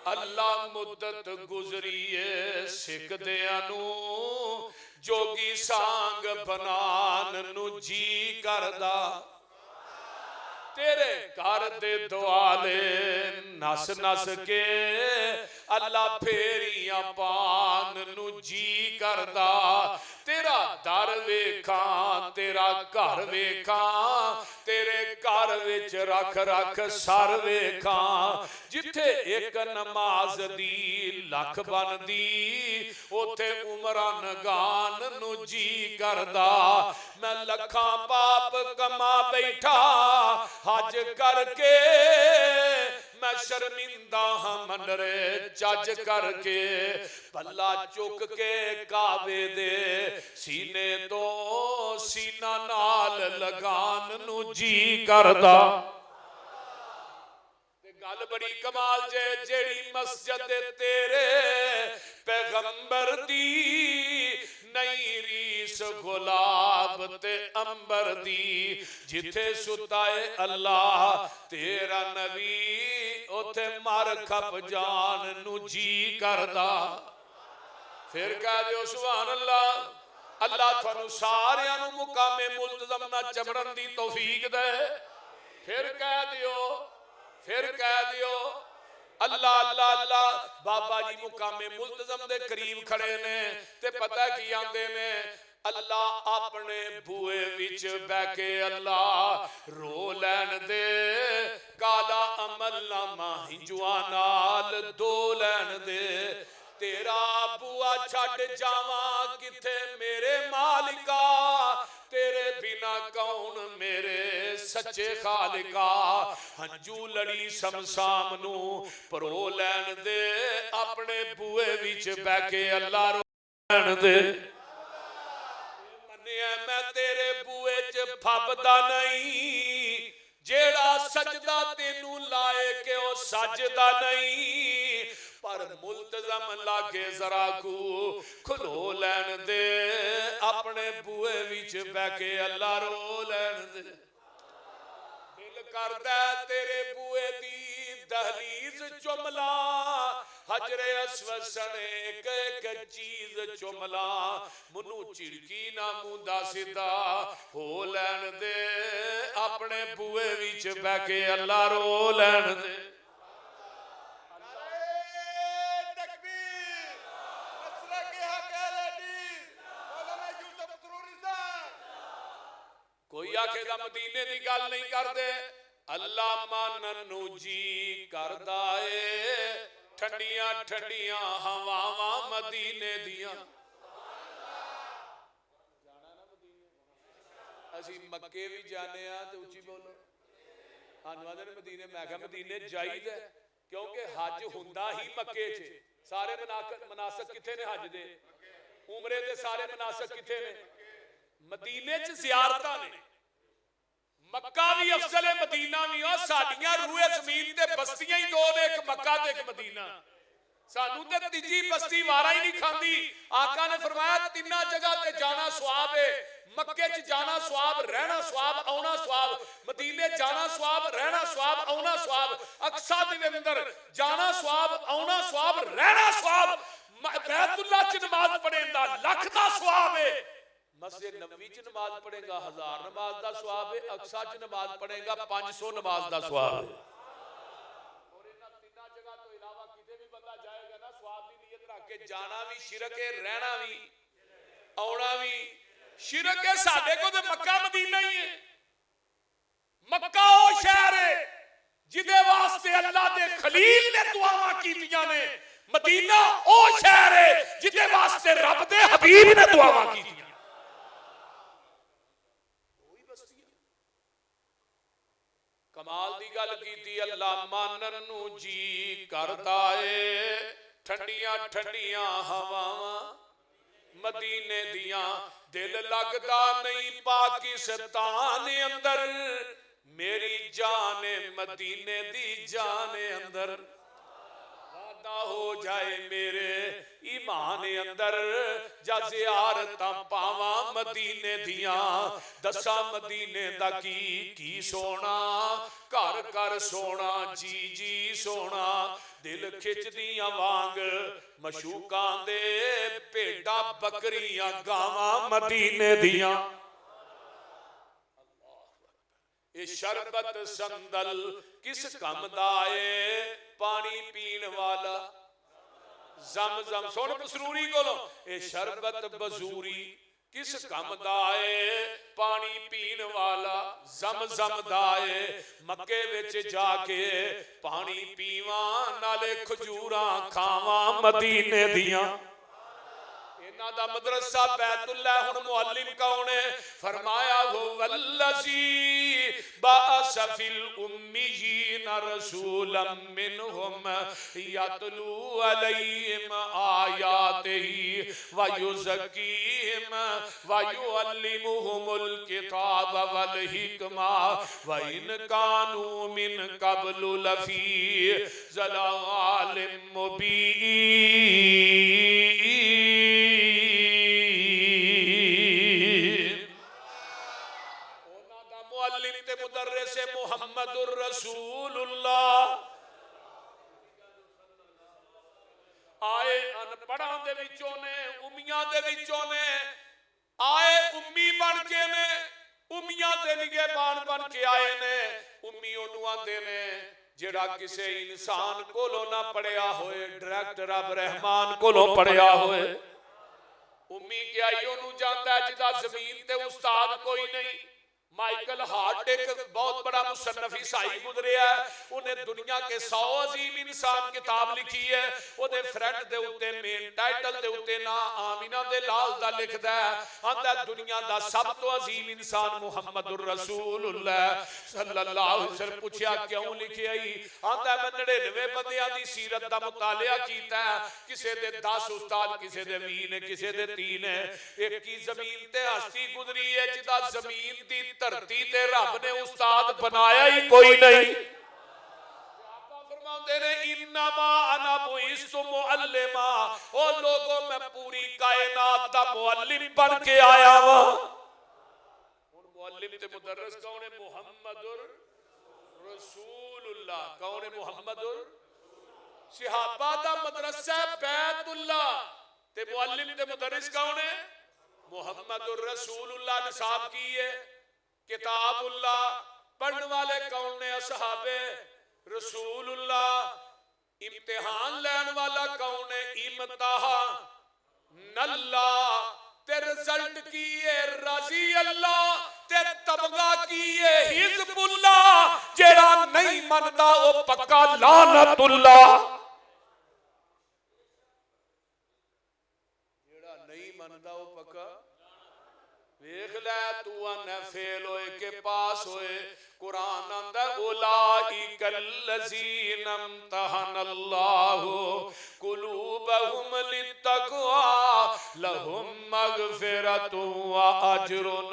अल्लाह मुद्दत गुजरीए सिखदियां नू जोगी सांग बनान नू जी करदा तेरे घर दे दुआले नस नस के अल्लाह फेरियां पान नू जी करदा तेरा दर वेखां तेरा घर वेखां तेरे घर विच रख रख सर वेखां जिथे एक नमाज दी लख बनदी उथे उमरां नगान नू जी करदा मैं लखां पाप कमा बैठा हज करके मैं शर्मिंदा हाँ मनरे चज करके पल्ला चुक के काबे दे सीने तो सीना नाल लगान नू जी करदा गल बड़ी कमाल जे जेड़ी मस्जिद तेरे पैगंबर दी नई रीस गुलाब ते अंबर दी जिथे सुताए अल्लाह तेरा नबी उथे मर खप जान नू जी करदा फिर कह दियो सुभान अल्लाह अल्लाह थानू सारियां नू मुकामे मुल्तज़म ना चमड़न दी तौफीक दे फिर कह दियो अल्लाह अल्लाह अल्लाह बाबा जी मुकामे मुल्तज़म दे करीब खड़े ने ते पता की आंदे ने अल्लाह अपने बूए विच बैठ के अल्लाह रो लैन दे काला अमल नामा हिंजुआ नाल दो लैन दे तेरा बुआ छड़ जावा किथे मेरे मालिका तेरे बिना कौन मेरे सच्चे खालिका हंजू लड़ी समसाम नू परो लैन दे अपने बूए विच बैठ के अल्लाह रो लैन दे मन्निया मैं तेरे बूए च फबदा नहीं जेड़ा सजदा तेनू लाए के ओ सजदा नहीं पर मुल्तज़म लागे जरा को खुलो लैन दे अपने बूए विच बैठ के अल्लाह रो लैन दे दिल करदा तेरे बूए दी दहलीज चुमला हजरे अस्वद सने एक चीज चुमला मनु चिड़की ना मुंदा सीधा हो लैन दे अपने बूए विच बैठ के अल्लाह रो लैन दे कोई आखेगा मदीने की गल नहीं करते अल्लाह मानन नू जी करदा ए ठंडियां ठंडियां हवावां मदीने दियां असी मक्के भी जाने तो उची बोलो आने मदीने मैं क्या मदीने जाईदा क्योंकि हज हुंदा ही मक्के च सारे मनासक किथे ने हज दे उमरे दे सारे मनासक किथे ने मदीने च ज़ियारतां ने मक्का भी अफजल है मदीना भी और साडियां रूए जमीन ते बस्तियां ही दो ने एक मक्का ते एक मदीना सानू ते तीजी बस्ती वारा ही नहीं खांदी आका ने फरमाया तिन्ना जगह ते जाना सवाब है मक्के च जाना सवाब रहना सवाब आउना सवाब मदीने जाना सवाब रहना सवाब आउना सवाब अक्सा दे अंदर जाना सवाब आउना सवाब रहना सवाब बैतुल्लाह च नमाज पढ़न दा लख दा सवाब है मस्जिद नबवी च नमाज पढ़ेगा 1000 नमाज का सवाब है अक्सा च नमाज पढ़ेगा 500 नमाज का सवाब है और इन तीन जगह तो इलावा किते भी बंदा जाएगा ना सवाब की नीयत रख के जाना भी शिरक है रहना भी आना भी शिरक है साडे को तो मक्का मदीना ही है मक्का ओ शहर है जिदे वास्ते अल्लाह दे खलील ने दुआवां कीतियां ने मदीना ओ शहर है जिदे वास्ते रब दे हबीब ने दुआवां कीतियां कमाल दी गल कीती अल्लाह मानन नू जी करदा ए ठंडियां ठंडियां हवावां मदीने दियां दिल लगदा नहीं पाकिस्तान अंदर मेरी जान मदीने दी जान अंदर पता हो जाए मेरे ईमान अंदर जा ज़ियारतां पावा मदीने दियां दसा मदीने दा की सोना घर घर सोना जी जी सोना दिल खिचदियां वांग मशूकां दे भेडां बकरियां गावां मदीने दियां ये शरबत संदल किस कम दा है पानी पीण वाला जम जम सुन बसरूरी कोलो ये शरबत बजूरी किस कम दा है पानी पीण वाला जम जम दा है मक्के विच जाके पानी पीवा नाले खजूरां खावा मदीने दियां दा मदरसा बैतुल्ला हुन मुअल्लिम कौन है फरमाया वो वल्लज़ी बाअस फिल उम्मीयीन रसूलन मिनहुम यतलू अलैहिम आयातिही व युज़क्कीहिम व युअल्लिमुहुमुल किताब वल हिकमा व इन कानू मिन क़ब्लु लफी ज़लालिम मुबीन मुदर्रिस मुहम्मदुर रसूलुल्लाह आए अनपढ़ां दे विचों ने उम्मियां दे विचों ने आए उम्मी बन के ने उम्मियां दे निगहबान बन के आए ने उम्मी ओनू आंदे ने जेड़ा किसी इंसान कोलों ना पढ़िया होए डायरेक्ट रब रहमान कोलों पढ़िया होए उम्मी क्या ओनू जानदा जिदा जमीन ते उस्ताद कोई नहीं माइकल हार्ट एक बहुत बड़ा मुसन्नफ ईसाई गुजरिया उन्हें दुनिया के 100 अजीम इंसान किताब लिखी है ओदे फ्रंट दे उत्ते मेन टाइटल दे उत्ते ना आमिना दे लाल दा लिखदा है आंदा दुनिया दा सब तो अजीम इंसान मुहम्मदुर रसूलुल्लाह सल्लल्लाहु अलैहि वसल्लम पूछया क्यों लिखिया ही आंदा मैं 99 बंदियां दी सीरत दा मुतालिया कीता किसे दे 10 उस्ताद किसे दे 20 ने किसे दे 3 है एक की जमीन ते हस्ती गुजरी है जिदा जमीन दी धरती ते रब ने उस्ताद बनाया ही कोई नहीं फरमाते ने इन्नमा अना बुइस्तु मुअल्लिमा ओ लोगों मैं पूरी कायनात दा मुअल्लिम बन के आया वा हुन मुअल्लिम ते मुदर्रिस कौन है मुहम्मदुर रसूलुल्लाह कौन है मुहम्मदुर सहाबा दा मदरसा बैतुल्ला ते मुअल्लिम ते मुदर्रिस कौन है मुहम्मदुर रसूलुल्लाह निसाब की है किताबुल्लाह पढ़ने वाले कौन ने असहाबे रसूलुल्लाह इम्तिहान लेने वाला कौन है इम्तिहान अल्लाह ते रिजल्ट की है रजी अल्लाह ते तबगा की है हिजबुल्लाह जेड़ा नहीं मनदा ओ पक्का लानतुल्लाह जेड़ा नहीं मनदा ओ पक्का वेख ले तू आने फेल होए के पास होए कुरान आंदा उलाइकल लजीना इम्तहनल्लाहु कुलूबहुम लित्तक़वा लहुम मगफिरतु व अजरुन